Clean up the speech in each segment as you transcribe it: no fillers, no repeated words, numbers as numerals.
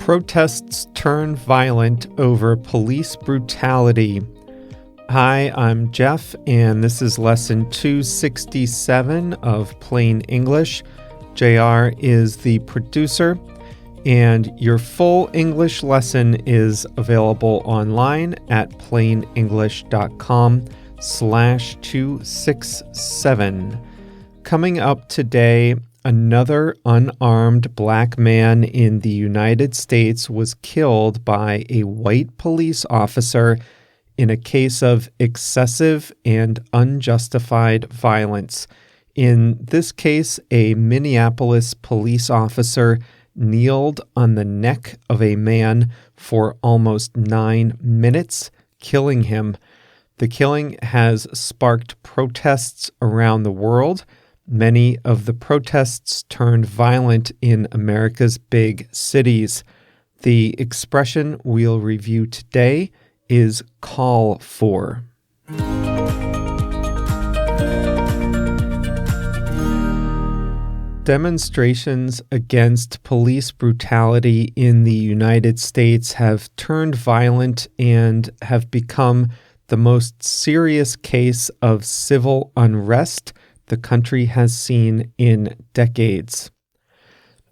Protests turn violent over police brutality. Hi, I'm Jeff, and this is lesson 267 of Plain English. JR is the producer, and your full English lesson is available online at plainenglish.com/267. Coming up today, another unarmed black man in the United States was killed by a white police officer in a case of excessive and unjustified violence. In this case, a Minneapolis police officer kneeled on the neck of a man for almost 9 minutes, killing him. The killing has sparked protests around the world. Many of the protests turned violent in America's big cities. The expression we'll review today is call for. Demonstrations against police brutality in the United States have turned violent and have become the most serious case of civil unrest the country has seen in decades.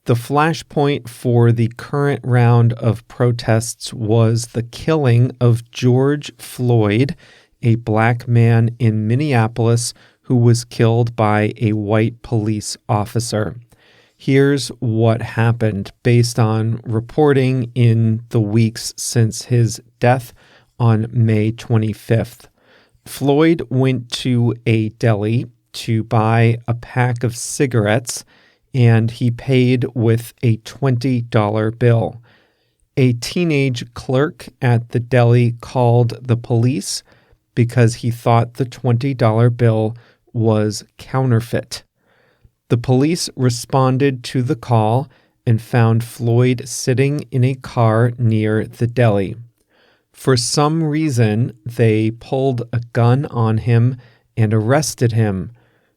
The flashpoint for the current round of protests was the killing of George Floyd, a black man in Minneapolis who was killed by a white police officer. Here's what happened based on reporting in the weeks since his death on May 25th. Floyd went to a deli to buy a pack of cigarettes, and he paid with a $20 bill. A teenage clerk at the deli called the police because he thought the $20 bill was counterfeit. The police responded to the call and found Floyd sitting in a car near the deli. For some reason, they pulled a gun on him and arrested him.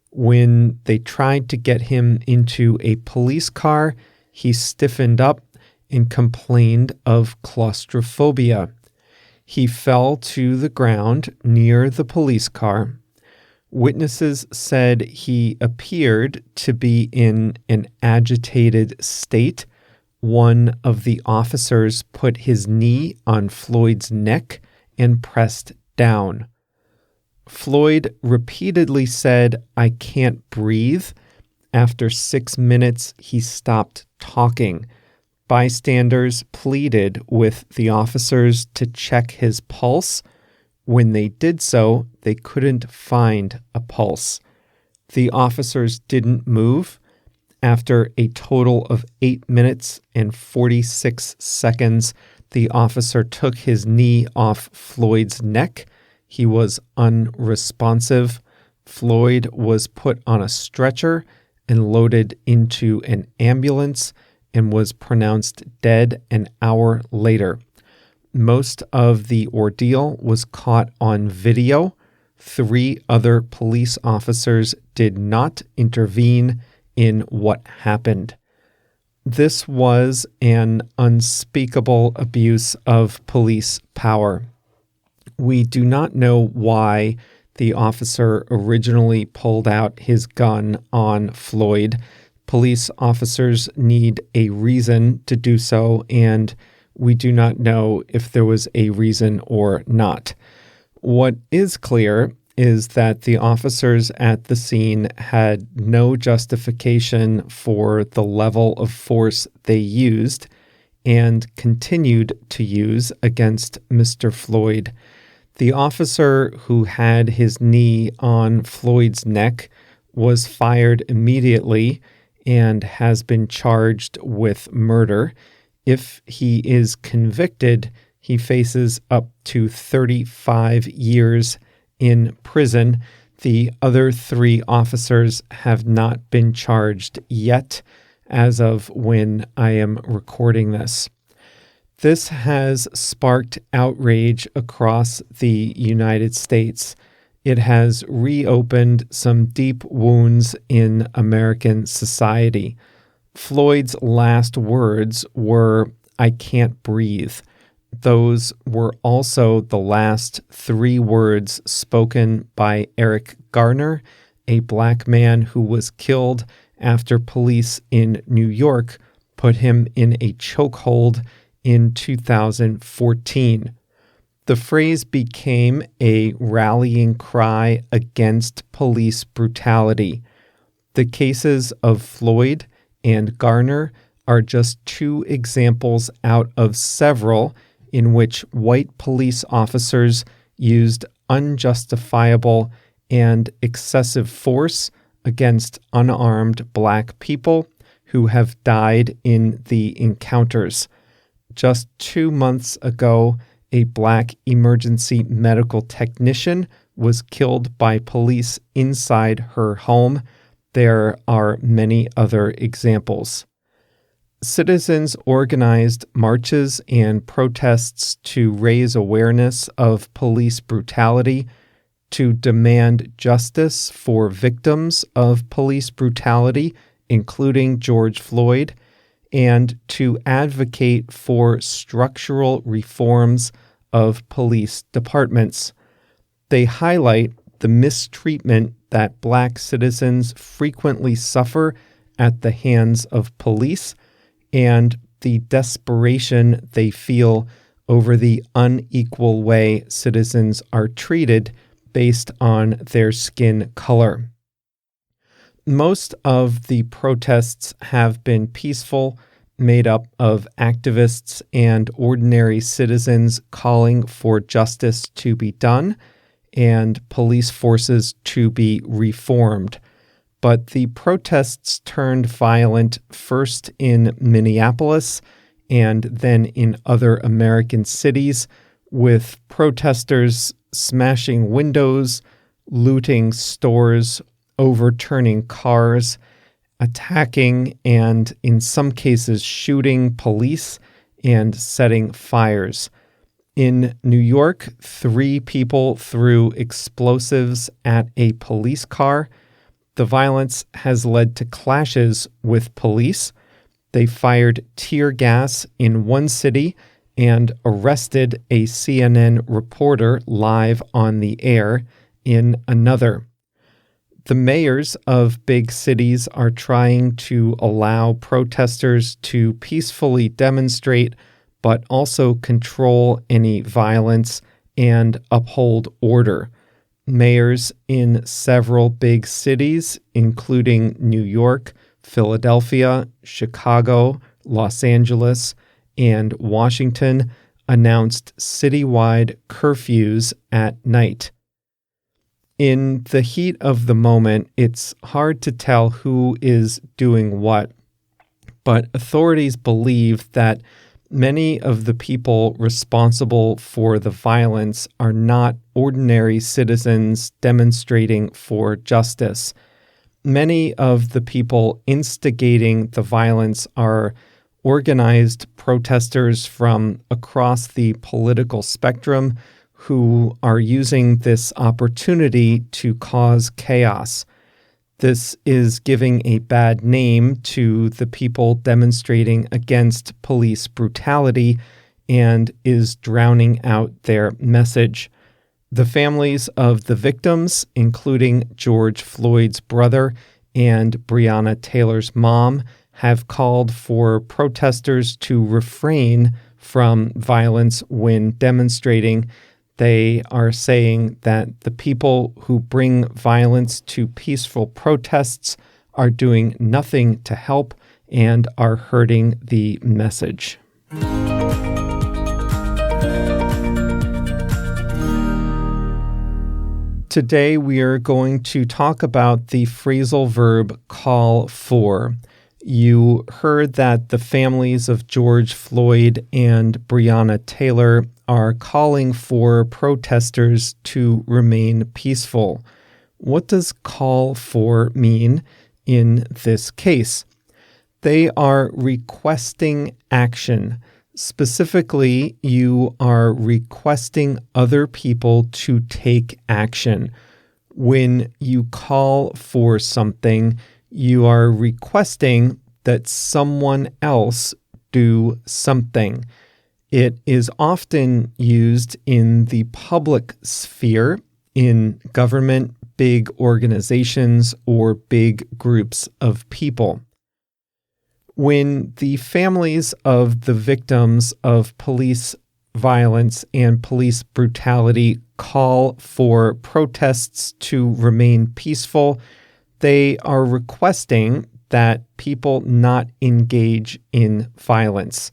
When they tried to get him into a police car, he stiffened up and complained of claustrophobia. He fell to the ground near the police car. Witnesses said he appeared to be in an agitated state. One of the officers put his knee on Floyd's neck and pressed down. Floyd repeatedly said, "I can't breathe." After 6 minutes, he stopped talking. Bystanders pleaded with the officers to check his pulse. When they did so, they couldn't find a pulse. The officers didn't move. After a total of 8 minutes and 46 seconds, the officer took his knee off Floyd's neck. He was unresponsive. Floyd was put on a stretcher and loaded into an ambulance and was pronounced dead an hour later. Most of the ordeal was caught on video. 3 other police officers did not intervene in what happened. This was an unspeakable abuse of police power. We do not know why the officer originally pulled out his gun on Floyd. Police officers need a reason to do so, and we do not know if there was a reason or not. What is clear is that the officers at the scene had no justification for the level of force they used and continued to use against Mr. Floyd. The officer who had his knee on Floyd's neck was fired immediately and has been charged with murder. If he is convicted, he faces up to 35 years in prison. The other 3 officers have not been charged yet as of when I am recording this. This has sparked outrage across the United States. It has reopened some deep wounds in American society. Floyd's last words were, I can't breathe. Those were also the last 3 words spoken by Eric Garner, a black man who was killed after police in New York put him in a chokehold in 2014. The phrase became a rallying cry against police brutality. The cases of Floyd and Garner are just 2 examples out of several in which white police officers used unjustifiable and excessive force against unarmed black people who have died in the encounters. Just 2 months ago, a black emergency medical technician was killed by police inside her home. There are many other examples. Citizens organized marches and protests to raise awareness of police brutality, to demand justice for victims of police brutality, including George Floyd, and to advocate for structural reforms of police departments. They highlight the mistreatment that black citizens frequently suffer at the hands of police and the desperation they feel over the unequal way citizens are treated based on their skin color. Most of the protests have been peaceful, made up of activists and ordinary citizens calling for justice to be done and police forces to be reformed. But the protests turned violent first in Minneapolis and then in other American cities, with protesters smashing windows, looting stores, overturning cars, attacking and, in some cases, shooting police and setting fires. In New York, 3 people threw explosives at a police car. The violence has led to clashes with police. They fired tear gas in one city and arrested a CNN reporter live on the air in another. The mayors of big cities are trying to allow protesters to peacefully demonstrate, but also control any violence and uphold order. Mayors in several big cities, including New York, Philadelphia, Chicago, Los Angeles, and Washington, announced citywide curfews at night. In the heat of the moment, it's hard to tell who is doing what, but authorities believe that many of the people responsible for the violence are not ordinary citizens demonstrating for justice. Many of the people instigating the violence are organized protesters from across the political spectrum who are using this opportunity to cause chaos. This is giving a bad name to the people demonstrating against police brutality and is drowning out their message. The families of the victims, including George Floyd's brother and Breonna Taylor's mom, have called for protesters to refrain from violence when demonstrating. They are saying that the people who bring violence to peaceful protests are doing nothing to help and are hurting the message. Today we are going to talk about the phrasal verb call for. You heard that the families of George Floyd and Breonna Taylor are calling for protesters to remain peaceful. What does call for mean in this case? They are requesting action. Specifically, you are requesting other people to take action. When you call for something, you are requesting that someone else do something. It is often used in the public sphere, in government, big organizations, or big groups of people. When the families of the victims of police violence and police brutality call for protests to remain peaceful, they are requesting that people not engage in violence.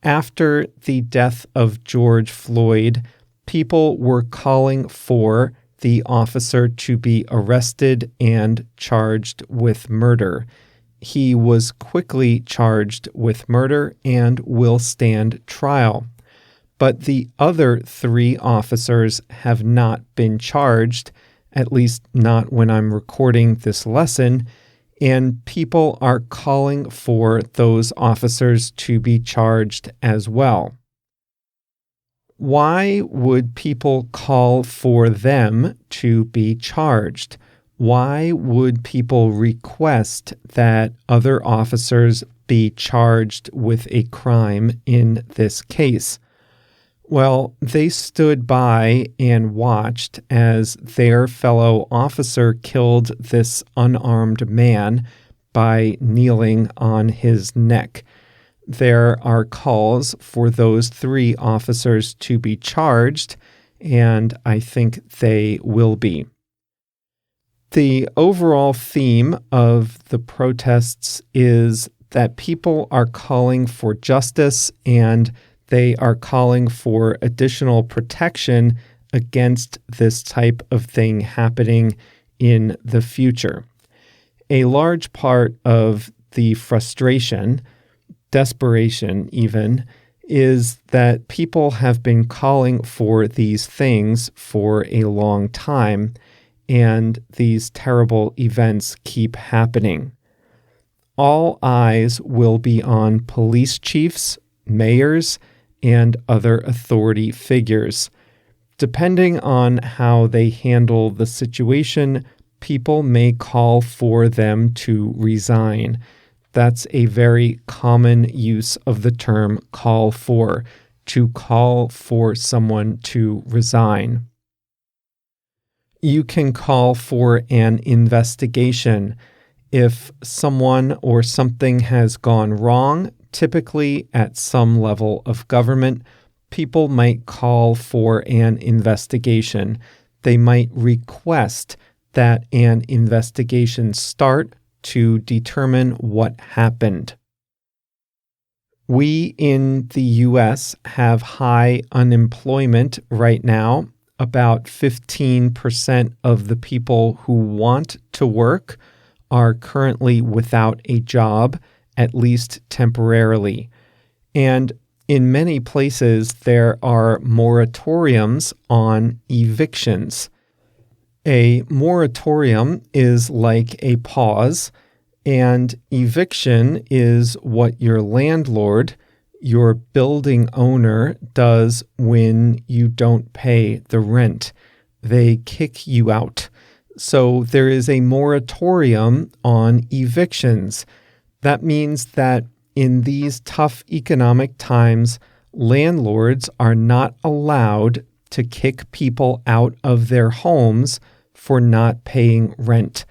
After the death of George Floyd, people were calling for the officer to be arrested and charged with murder. He was quickly charged with murder and will stand trial. But the other 3 officers have not been charged, at least not when I'm recording this lesson, and people are calling for those officers to be charged as well. Why would people call for them to be charged? Why would people request that other officers be charged with a crime in this case? Well, they stood by and watched as their fellow officer killed this unarmed man by kneeling on his neck. There are calls for those 3 officers to be charged, and I think they will be. The overall theme of the protests is that people are calling for justice and they are calling for additional protection against this type of thing happening in the future. A large part of the frustration, desperation even, is that people have been calling for these things for a long time, and these terrible events keep happening. All eyes will be on police chiefs, mayors, and other authority figures. Depending on how they handle the situation, people may call for them to resign. That's a very common use of the term call for, to call for someone to resign. You can call for an investigation. If someone or something has gone wrong, typically at some level of government, people might call for an investigation. They might request that an investigation start to determine what happened. We in the U.S. have high unemployment right now. About 15% of the people who want to work are currently without a job, at least temporarily. And in many places, there are moratoriums on evictions. A moratorium is like a pause, and eviction is what your landlord, your building owner, does when you don't pay the rent. They kick you out. So there is a moratorium on evictions. That means that in these tough economic times, landlords are not allowed to kick people out of their homes for not paying rent.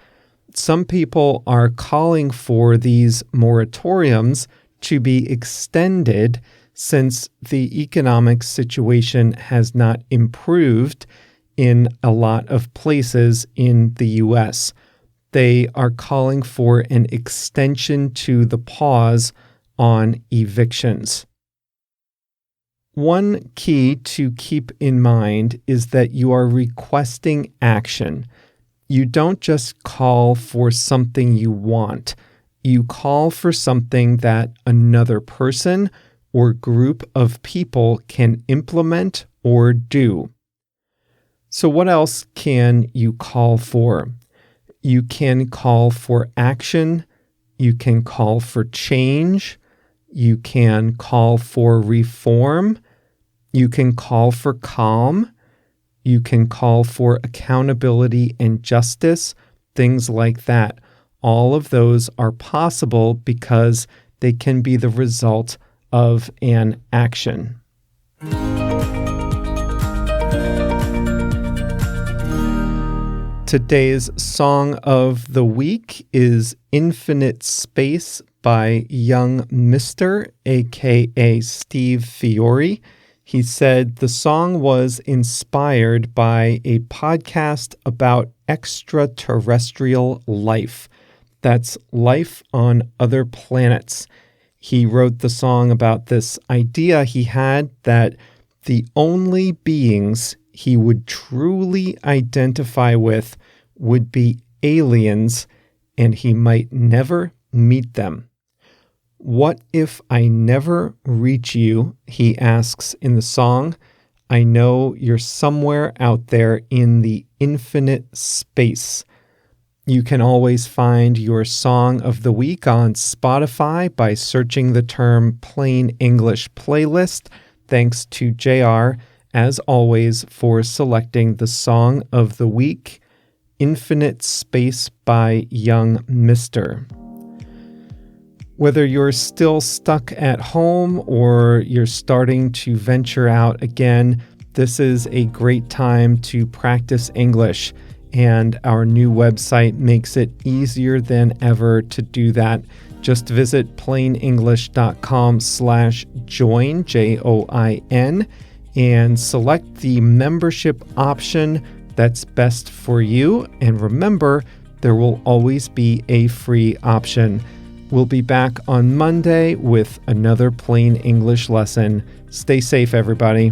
Some people are calling for these moratoriums to be extended since the economic situation has not improved in a lot of places in the U.S. They are calling for an extension to the pause on evictions. One key to keep in mind is that you are requesting action. You don't just call for something you want. You call for something that another person or group of people can implement or do. So what else can you call for? You can call for action. You can call for change. You can call for reform. You can call for calm. You can call for accountability and justice, things like that. All of those are possible because they can be the result of an action. Today's song of the week is Infinite Space by young Mr., aka Steve Fiore. He said the song was inspired by a podcast about extraterrestrial life. That's life on other planets. He wrote the song about this idea he had that the only beings he would truly identify with would be aliens, and he might never meet them. What if I never reach you? He asks in the song. I know you're somewhere out there in the infinite space. You can always find your song of the week on Spotify by searching the term Plain English Playlist. Thanks to JR, as always, for selecting the song of the week, Infinite Space by young Mr. Whether you're still stuck at home or you're starting to venture out again, this is a great time to practice English, and our new website makes it easier than ever to do that. Just visit plainenglish.com/join, JOIN, and select the membership option that's best for you. And remember, there will always be a free option. We'll be back on Monday with another Plain English lesson. Stay safe, everybody.